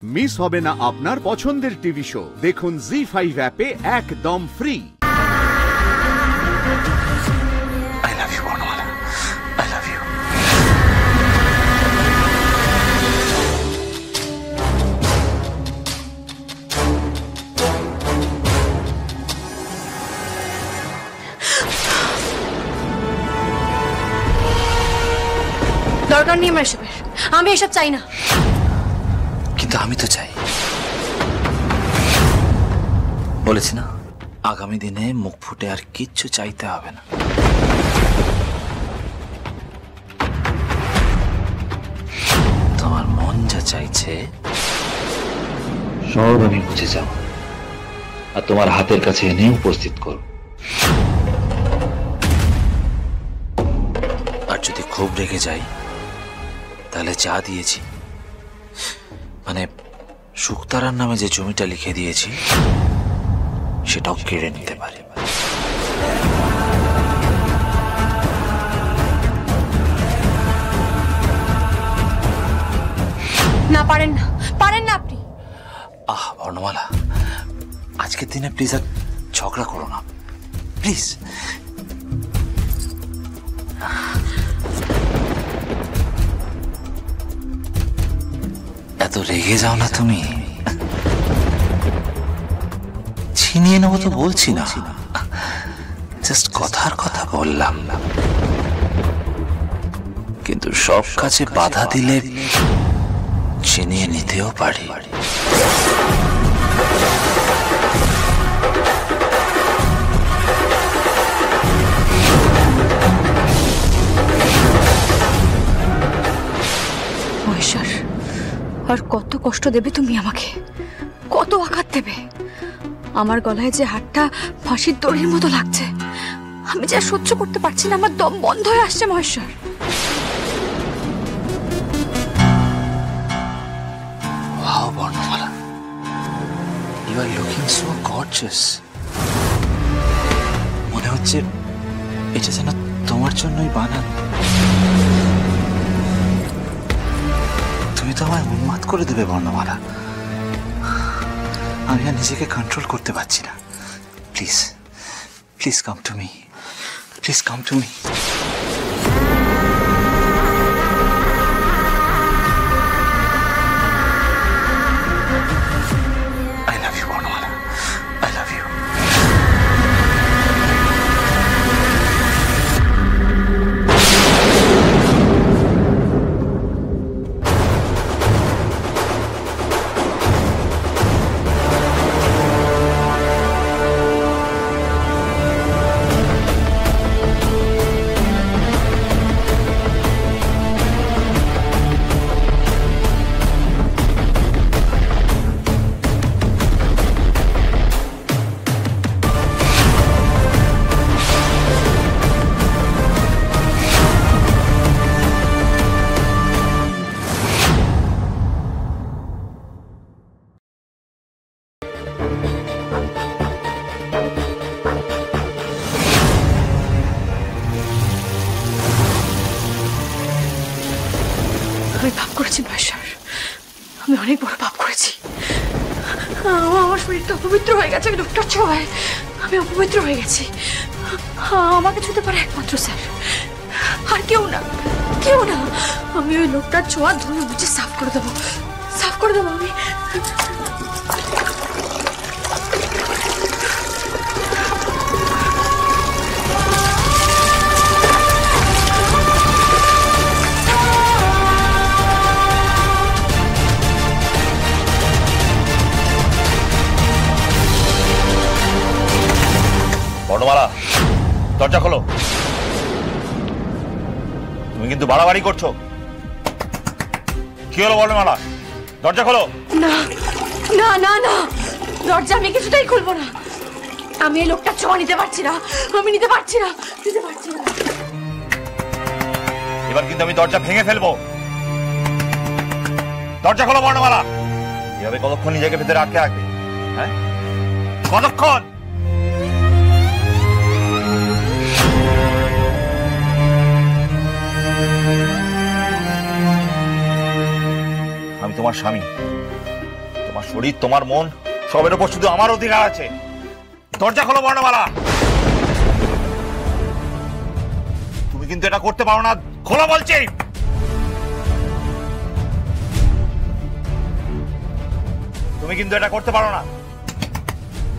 Miss হবে না আপনার পছন্দের টিভি শো। দেখুন জি5 অ্যাপে একদম free. I love you, Bharnamala. I love you. দরকার নেই আমার এসবের, আমি এসব চাই না। কিন্তু আমি তো চাই। বলেছি না, আগামী দিনে মুখ ফুটে আর কিচ্ছু চাইতে হবে না। তোমার মন যা চাইছে সব আমি বুঝে যাব আর তোমার হাতের কাছে এনে উপস্থিত করব। আর যদি খুব রেগে যাই তাহলে যা দিয়েছি, মানে শুকতারার নামে যে জমিটা লিখে দিয়েছি সেটাও কেড়ে নিতে পারে। না, পারেন না, পারেন না আপনি। বর্ণমালা, আজকের দিনে প্লিজ আর ঝগড়া করো না, প্লিজ। এত রেগে যাও না তুমি। ছিনিয়ে নেবো তো বলছি না, জাস্ট কথার কথা বললাম। কিন্তু সব কাছে বাধা দিলে ছিনিয়ে নিতেও পারি। মহেশ্বর, আর কত কষ্ট দেবে তুমি আমাকে, কত আঘাত দেবে? আমার গলায় যে হাতটা ফাঁসির দড়ির মতো লাগছে, আমি যা সহ্য করতে পারছি না, আমার দম বন্ধ হয়ে আসছে Maheshwar. Wow, Bharnamala, you are looking so gorgeous. মনে হচ্ছে এটা যেন তোমার জন্যই বানানো। তুমি তো আমায় উন্মাদ করে দেবে বর্ণমালা। আমি আর নিজেকে কন্ট্রোল করতে পারছি না। Please, please come to me, please come to me. I love you, Bharnamala. I love you. আমি পাপ করেছি মহেশ্বর, আমি অনেক বড় পাপ করেছি। আমার শরীরটা অপবিত্র হয়ে গেছে লোকটার ছোঁয়ায়, আমি অপবিত্র হয়ে গেছি। আমাকে ছুঁতে পারে একমাত্র স্যার, আর কেউ না, কেউ না। আমি ওই লোকটার ছোঁয়া ধুয়ে মুছে সাফ করে দেবো, সাফ করে দেবো আমি। বর্ণমালা, দরজা খোলো। তুমি কিন্তু বাড়াবাড়ি করছো। কি হলো বর্ণমালা? দরজা খোলো। না না না না, দরজা আমি কিছুতেই খুলবো না। আমি এই লোকটা ছোঁয়া নিতে পারছি না, আমি নিতে পারছি না, নিতে পারছি না। এবার কিন্তু আমি দরজা ভেঙে ফেলবো। দরজা খোলো বর্ণমালা। এভাবে কতক্ষণ নিজেকে ভেতরে আটকে রাখবে? হ্যাঁ, কতক্ষণ? তোমার স্বামী, তোমার শরীর, তোমার মন, সবের উপর শুধু আমার অধিকার আছে। দরজা খোলো বর্ণমালা। তুমি কিন্তু এটা করতে পারো না, খোলো বলছি। তুমি কিন্তু এটা করতে পারো না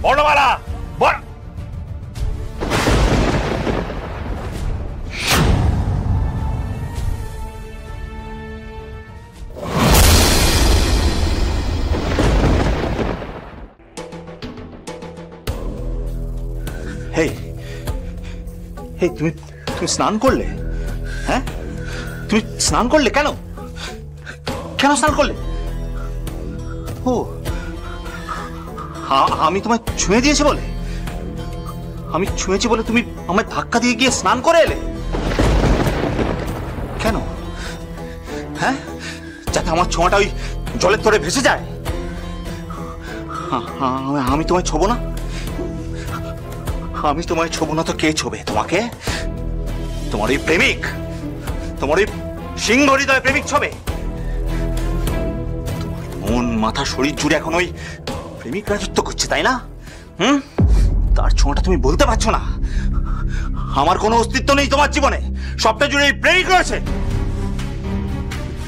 বর্ণমালা। হেই হেই, তুমি তুমি স্নান করলে? হ্যাঁ, তুমি স্নান করলে কেন? কেন স্নান করলে? ও, আমি তোমায় ছুঁয়ে দিয়েছি বলে? আমি ছুঁয়েছি বলে তুমি আমায় ধাক্কা দিয়ে গিয়ে স্নান করে এলে? কেন? হ্যাঁ, যাতে আমার ছোঁয়াটা ওই জলের তরে ভেসে যায়? আমি তোমায় ছোবো না? আমি তোমায় ছোবো না তো কে ছোবে তোমাকে? তোমার ওই প্রেমিক, তোমার ওই সিংহ হৃদয় প্রেমিক ছবে। তোমার মন, মাথা, শরীর জুড়ে এখন ওই প্রেমিক রাজত্ব করছে, তাই না? তার ছোঁয়াটা তুমি বলতে পারছো না? আমার কোনো অস্তিত্ব নেই তোমার জীবনে, সবটা জুড়ে এই প্রেমিক রয়েছে।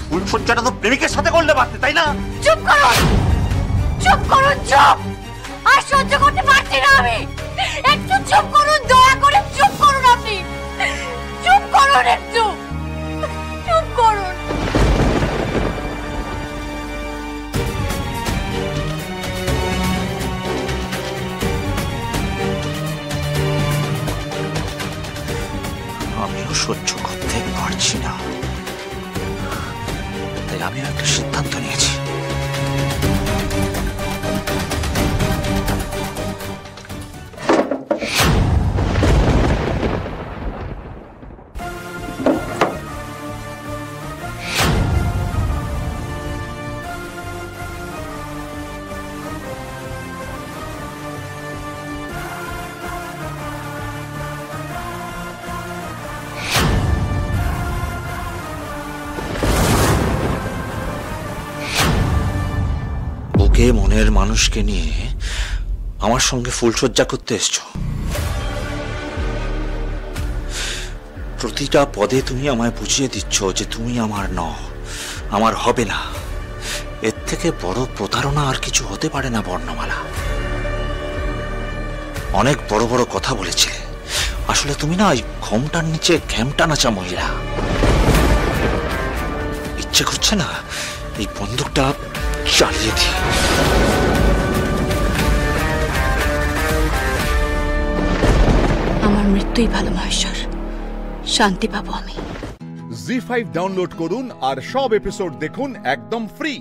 ফুলসজ্জাটা তো প্রেমিকের সাথে করলে পারতে, তাই না? চুপ করুন, চুপ করুন, চুপ। আর সহ্য করতে পারছি না আমি। একটু চুপ করুন, দয়া করে চুপ করুন। আপনি চুপ করুন, একটু চুপ করুন। আমিও সহ্য করতে পারছি না, তাই আমিও একটা সিদ্ধান্ত নিয়েছি। মনের মানুষকে নিয়ে আমার সঙ্গে ফুলসজ্জা করতে এসছো। প্রতিটা পদে তুমি আমায় বুঝিয়ে দিচ্ছ যে তুমি আমার নও, আমার হবে না। এর থেকে বড় প্রতারণা আর কিছু হতে পারে না বর্ণমালা। অনেক বড় বড় কথা বলেছিলে, আসলে তুমি না ওই ঘোমটার নিচে ঘ্যামটা নাচা মহিলা। ইচ্ছে করছে না এই বন্দুকটা চালিয়ে দিই। আমার মৃত্যুই ভালো মহেশ্বর, শান্তি পাবো আমি। জি5 ডাউনলোড করুন আর সব এপিসোড দেখুন একদম ফ্রি।